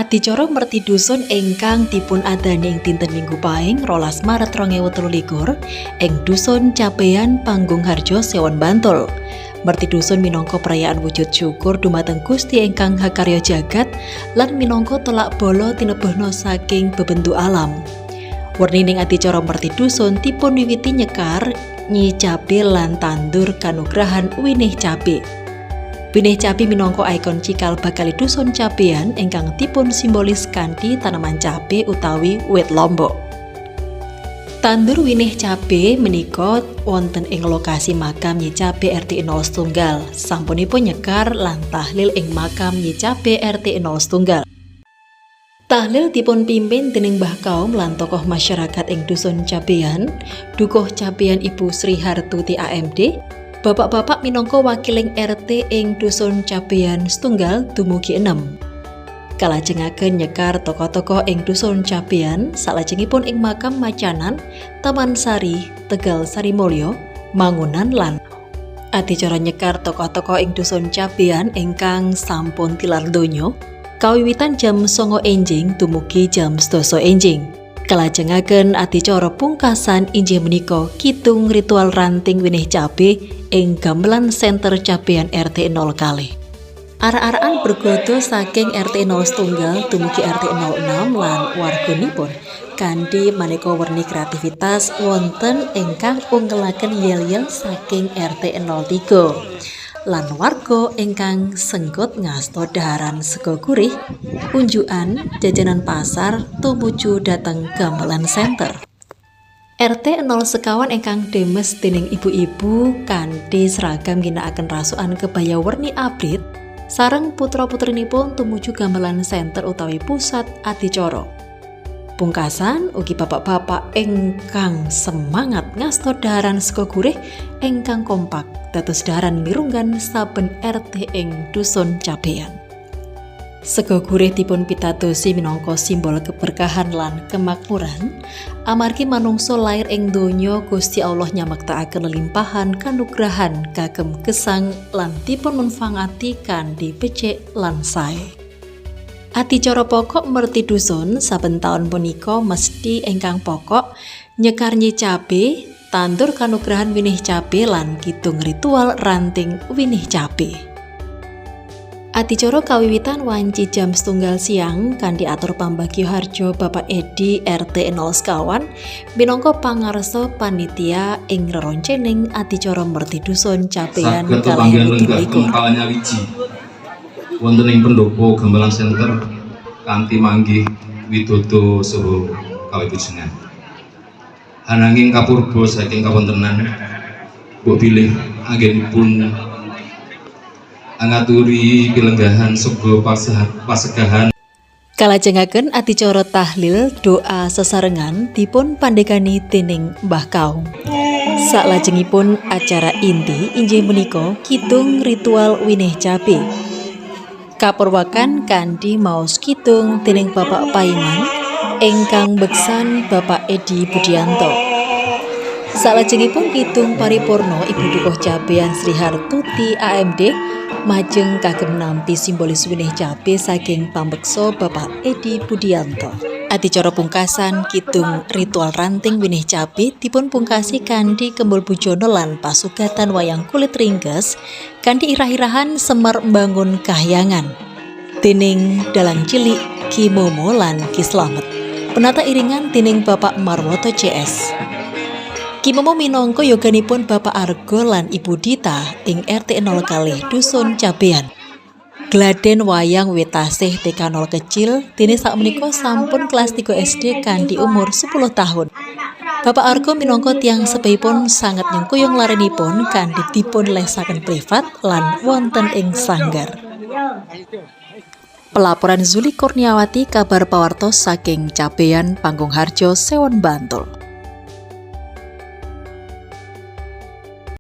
Adicara merti dusun ingkang dipun adani ing dinten Minggu Pahing 12 Maret 2023 ing Dusun Cabean Panggungharjo Sewon Bantul. Merti dusun minangka perayaan wujud syukur dumateng Gusti ingkang hakarya jagat lan minangka tolak bala tinebahna saking bebendu alam. Wernining adicara merti dusun dipun wiwiti nyekar Nyi Cabe lan tandur kanugrahan Winih Cabe. Winih cabe minangka ikon cikal bakal dusun cabean ingkang dipun simbolis kanthi tanaman cabe utawi wit lombok. Tandur winih cabe menika wonten ing lokasi makam Nyi Cabe RT 01. Sampunipun nyekar lan tahlil ing makam Nyi Cabe RT 01. Tahlil dipun pimpin dening Mbah Kaum lan tokoh masyarakat ing dusun cabean, Dukuh Cabean Ibu Sri Hartuti AMD, bapak-bapak minangka wakiling RT ing dusun Cabean setunggal dumugi 6. Kalajengaken nyekar tokoh-tokoh ing dusun Cabean salajengipun ing makam Macanan, Taman Sari, Tegal Sarimulyo, Mangunan lan adicara nyekar tokoh-tokoh ing dusun Cabean ingkang sampun tilar donya kawiwitan jam 09.00 enjing dumugi jam 12.00 enjing. Kalajengaken adicara pungkasan inggih menika kitung ritual ranting winih cabe ing gamelan Center Cabean RT 0 kali. Ara-araan bergodo saking RT 01 dumugi RT 06 lan warganipun kanthi maneka werni kreativitas wonten ingkang unggulaken yel-yel saking RT 03. Lan warga ingkang sengkut ngasta daharan sega gurih, unjukan jajanan pasar tumuju dhateng gamelan Center. RT 01 ingkang demes dening ibu-ibu kanthi seragam ginakaken rasukan kebaya werni abrit sareng putra-putrinipun tumuju gamelan Center utawi pusat adicara. Pungkasan ugi bapak-bapak ingkang semangat ngasta daharan sega gurih ingkang kompak dados daharan mirunggan saben RT ing dusun Cabean. Sega gurih dipun pitadosi minangka simbol keberkahan lan kemakmuran amargi manungsa lair ing donya Gusti Allah nyamaktakaken lelimpahan kanugrahan kagem gesang lan dipun manfaati kanthi becik lan sae. Adicara pokok merti dusun saben taun punika mesti ingkang pokok nyekar Nyi Cabe, tandur kanugrahan winih cabe lan kidung ritual ranting winih cabe. Adicara kawiwitan wanci jam 1 siang kanthi atur pambagio harjo Bapak Edi RT 01 minangka pangarsa panitia ing reroncening adicara merti dusun Cabean kalih wiji. Wonten ing pendopo gamelan Center kanthi manggih widodo saha kawilujengan. Ananging kapurba saking kawontenan mbok bilih anggenipun ngaturi pilenggahan sega pasegahan. Kalajengaken adicara tahlil doa sesarengan dipun pandegani dening Mbah Kaum. Salajengipun acara inti inggih menika kidung ritual winih cabe. Kapurwakan kanthi maos kidung dening Bapak Paiman ingkang beksan Bapak Edi Budianto. Salajengipun kidung paripurna Ibu Dukuh Cabean Sri Hartuti AMD majeng kagem nampi simbolis winih cabe saking pambeksa Bapak Edi Budianto. Adicara pungkasan kidung ritual ranting winih cabe dipun pungkasi kanthi kembul bujono lan pasugatan wayang kulit ringkes kanthi irah-irahan Semar Mbangun Kahyangan dening dalang cilik Ki Momo lan Ki Slamet. Penata iringan dening Bapak Marwoto CS. Ki Momo minangka yoganipun Bapak Argo lan Ibu Dita ing RT 0 kalih dusun Cabean. Gladen wayang witasih TK 0 kecil dene sakmenika sampun kelas 3 SD kanthi umur 10 tahun. Bapak Argo minangka tiyang sepihipun sanget nyengkuyung larenipun kanthi dipun lesaken privat lan wonten ing sanggar. Pelaporan Zuli Kurniawati, kabar pawartos saking Cabean Panggungharjo Sewon Bantul.